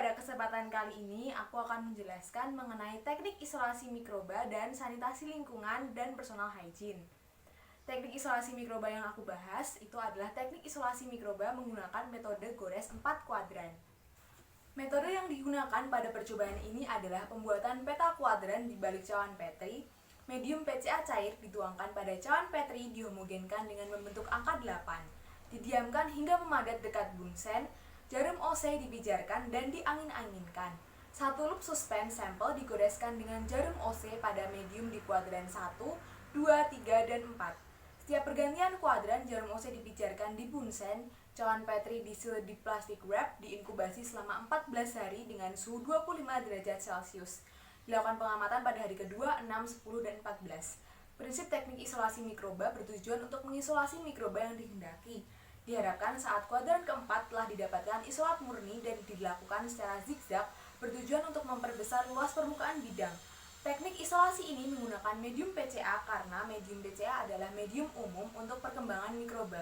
pada kesempatan kali ini aku akan menjelaskan mengenai teknik isolasi mikroba dan sanitasi lingkungan dan personal hygiene. Teknik isolasi mikroba yang aku bahas itu adalah teknik isolasi mikroba menggunakan metode gores 4 kuadran. Metode yang digunakan pada percobaan ini adalah pembuatan peta kuadran di balik cawan Petri. Medium PCA cair dituangkan pada cawan Petri dihomogenkan dengan membentuk angka 8. Didiamkan hingga memadat dekat bunsen. Jarum OC dipijarkan dan diangin-anginkan. Satu loop suspend sampel digoreskan dengan jarum OC pada medium di kuadran 1, 2, 3, dan 4. Setiap pergantian kuadran, jarum OC dipijarkan di bunsen, cawan Petri diseal di plastik wrap, diinkubasi selama 14 hari dengan suhu 25 derajat Celcius. Dilakukan pengamatan pada hari kedua, 6, 10, dan 14. Prinsip teknik isolasi mikroba bertujuan untuk mengisolasi mikroba yang dikehendaki. Diharapkan saat kuadran keempat telah didapatkan isolat murni dan dilakukan secara zigzag bertujuan untuk memperbesar luas permukaan bidang. Teknik isolasi ini menggunakan medium PCA karena medium PCA adalah medium umum untuk perkembangan mikroba.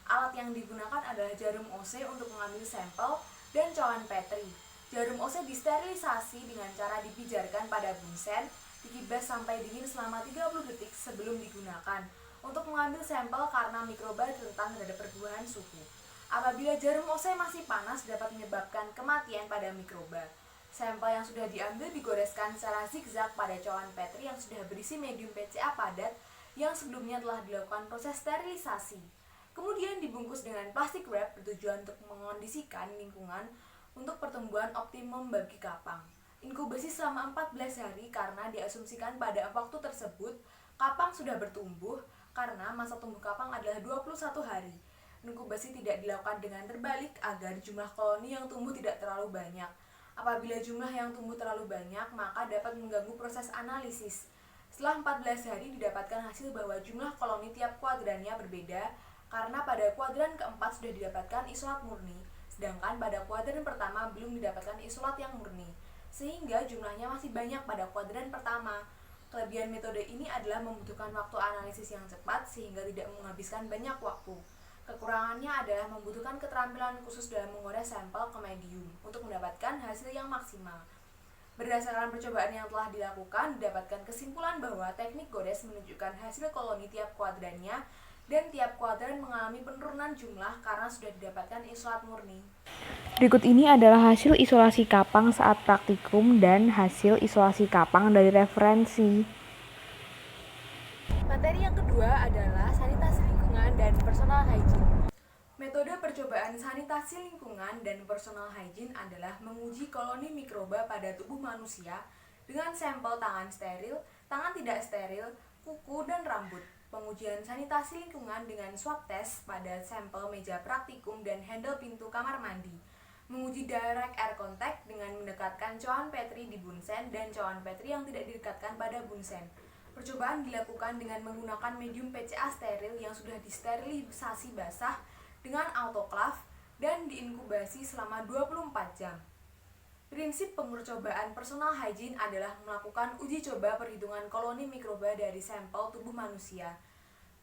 Alat yang digunakan adalah jarum OC untuk mengambil sampel dan cawan Petri. Jarum OC disterilisasi dengan cara dipijarkan pada bunsen, dikibas sampai dingin selama 30 detik sebelum digunakan untuk mengambil sampel karena mikroba rentan terhadap perubahan suhu. Apabila jarum OC masih panas dapat menyebabkan kematian pada mikroba. Sampel yang sudah diambil digoreskan secara zigzag pada cawan Petri yang sudah berisi medium PCA padat yang sebelumnya telah dilakukan proses sterilisasi. Kemudian dibungkus dengan plastik wrap bertujuan untuk mengondisikan lingkungan untuk pertumbuhan optimum bagi kapang. Inkubasi selama 14 hari karena diasumsikan pada waktu tersebut kapang sudah bertumbuh karena masa tumbuh kapang adalah 21 hari. Inkubasi tidak dilakukan dengan terbalik agar jumlah koloni yang tumbuh tidak terlalu banyak. Apabila jumlah yang tumbuh terlalu banyak, maka dapat mengganggu proses analisis. Setelah 14 hari didapatkan hasil bahwa jumlah koloni tiap kuadrannya berbeda karena pada kuadran keempat sudah didapatkan isolat murni, sedangkan pada kuadran pertama belum didapatkan isolat yang murni, sehingga jumlahnya masih banyak pada kuadran pertama. Kelebihan metode ini adalah membutuhkan waktu analisis yang cepat sehingga tidak menghabiskan banyak waktu. Kekurangannya adalah membutuhkan keterampilan khusus dalam mengores sampel ke medium untuk mendapatkan hasil yang maksimal. Berdasarkan percobaan yang telah dilakukan, didapatkan kesimpulan bahwa teknik gores menunjukkan hasil koloni tiap kuadrannya dan tiap kuadran mengalami penurunan jumlah karena sudah didapatkan isolat murni. Berikut ini adalah hasil isolasi kapang saat praktikum dan hasil isolasi kapang dari referensi. Materi yang kedua adalah sanitasi lingkungan dan personal hygiene. Metode percobaan sanitasi lingkungan dan personal hygiene adalah menguji koloni mikroba pada tubuh manusia dengan sampel tangan steril, tangan tidak steril, kuku, dan rambut. Pengujian sanitasi lingkungan dengan swab test pada sampel meja praktikum dan handle pintu kamar mandi. Menguji direct air contact dengan mendekatkan cawan Petri di bunsen dan cawan Petri yang tidak didekatkan pada bunsen. Percobaan dilakukan dengan menggunakan medium PCA steril yang sudah disterilisasi basah dengan autoclave dan diinkubasi selama 24 jam. Prinsip percobaan personal hygiene adalah melakukan uji coba perhitungan koloni mikroba dari sampel tubuh manusia.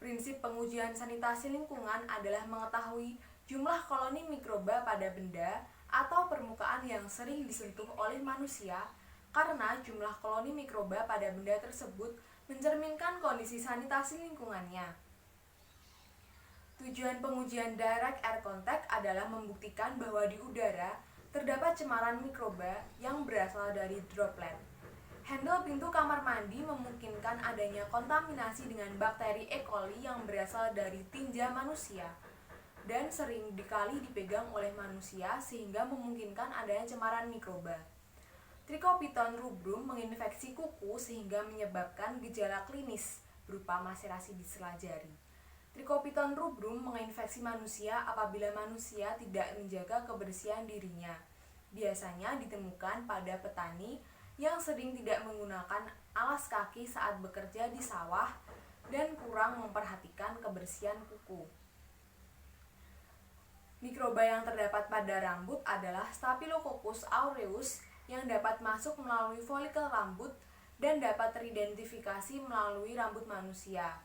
Prinsip pengujian sanitasi lingkungan adalah mengetahui jumlah koloni mikroba pada benda atau permukaan yang sering disentuh oleh manusia karena jumlah koloni mikroba pada benda tersebut mencerminkan kondisi sanitasi lingkungannya. Tujuan pengujian direct air contact adalah membuktikan bahwa di udara terdapat cemaran mikroba yang berasal dari droplet. Handle pintu kamar mandi memungkinkan adanya kontaminasi dengan bakteri E. coli yang berasal dari tinja manusia dan sering dikali dipegang oleh manusia sehingga memungkinkan adanya cemaran mikroba. Trichopiton rubrum menginfeksi kuku sehingga menyebabkan gejala klinis berupa maserasi di sela jari. Trichopiton rubrum menginfeksi manusia apabila manusia tidak menjaga kebersihan dirinya. Biasanya ditemukan pada petani yang sering tidak menggunakan alas kaki saat bekerja di sawah dan kurang memperhatikan kebersihan kuku. Mikroba yang terdapat pada rambut adalah Staphylococcus aureus yang dapat masuk melalui folikel rambut dan dapat teridentifikasi melalui rambut manusia.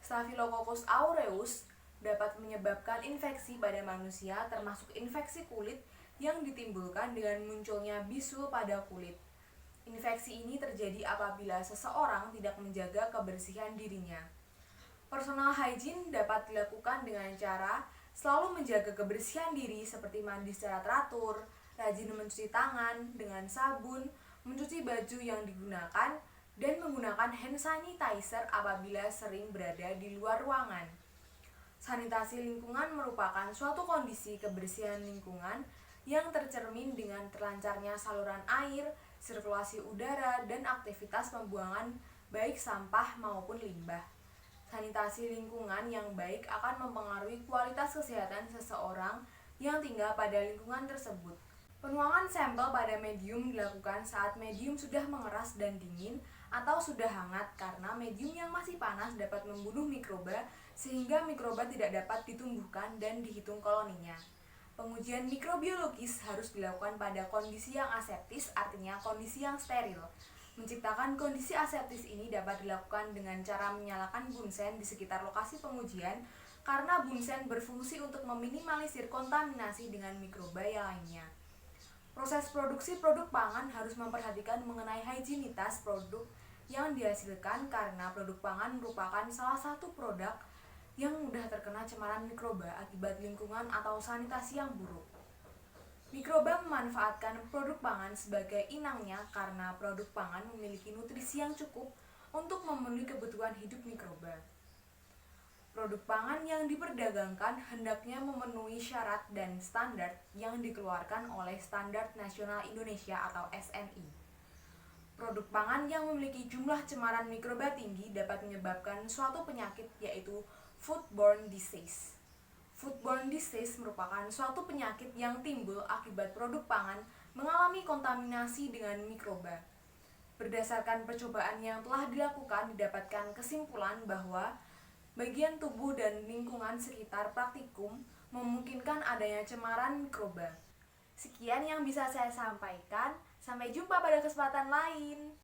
Staphylococcus aureus dapat menyebabkan infeksi pada manusia termasuk infeksi kulit yang ditimbulkan dengan munculnya bisul pada kulit. Infeksi ini terjadi apabila seseorang tidak menjaga kebersihan dirinya. Personal hygiene dapat dilakukan dengan cara selalu menjaga kebersihan diri seperti mandi secara teratur, rajin mencuci tangan dengan sabun, mencuci baju yang digunakan, dan menggunakan hand sanitizer apabila sering berada di luar ruangan. Sanitasi lingkungan merupakan suatu kondisi kebersihan lingkungan yang tercermin dengan terlancarnya saluran air, sirkulasi udara, dan aktivitas pembuangan baik sampah maupun limbah. Sanitasi lingkungan yang baik akan mempengaruhi kualitas kesehatan seseorang yang tinggal pada lingkungan tersebut. Penuangan sampel pada medium dilakukan saat medium sudah mengeras dan dingin atau sudah hangat karena medium yang masih panas dapat membunuh mikroba sehingga mikroba tidak dapat ditumbuhkan dan dihitung koloninya. Pengujian mikrobiologis harus dilakukan pada kondisi yang aseptis, artinya kondisi yang steril. Menciptakan kondisi aseptis ini dapat dilakukan dengan cara menyalakan bunsen di sekitar lokasi pengujian karena bunsen berfungsi untuk meminimalisir kontaminasi dengan mikroba yang lainnya. Proses produksi produk pangan harus memperhatikan mengenai higienitas produk yang dihasilkan karena produk pangan merupakan salah satu produk yang mudah terkena cemaran mikroba akibat lingkungan atau sanitasi yang buruk. Mikroba memanfaatkan produk pangan sebagai inangnya karena produk pangan memiliki nutrisi yang cukup untuk memenuhi kebutuhan hidup mikroba. Produk pangan yang diperdagangkan hendaknya memenuhi syarat dan standar yang dikeluarkan oleh Standar Nasional Indonesia atau SNI. Produk pangan yang memiliki jumlah cemaran mikroba tinggi dapat menyebabkan suatu penyakit yaitu foodborne disease. Foodborne disease merupakan suatu penyakit yang timbul akibat produk pangan mengalami kontaminasi dengan mikroba. Berdasarkan percobaan yang telah dilakukan, didapatkan kesimpulan bahwa bagian tubuh dan lingkungan sekitar praktikum memungkinkan adanya cemaran mikroba. Sekian yang bisa saya sampaikan. Sampai jumpa pada kesempatan lain.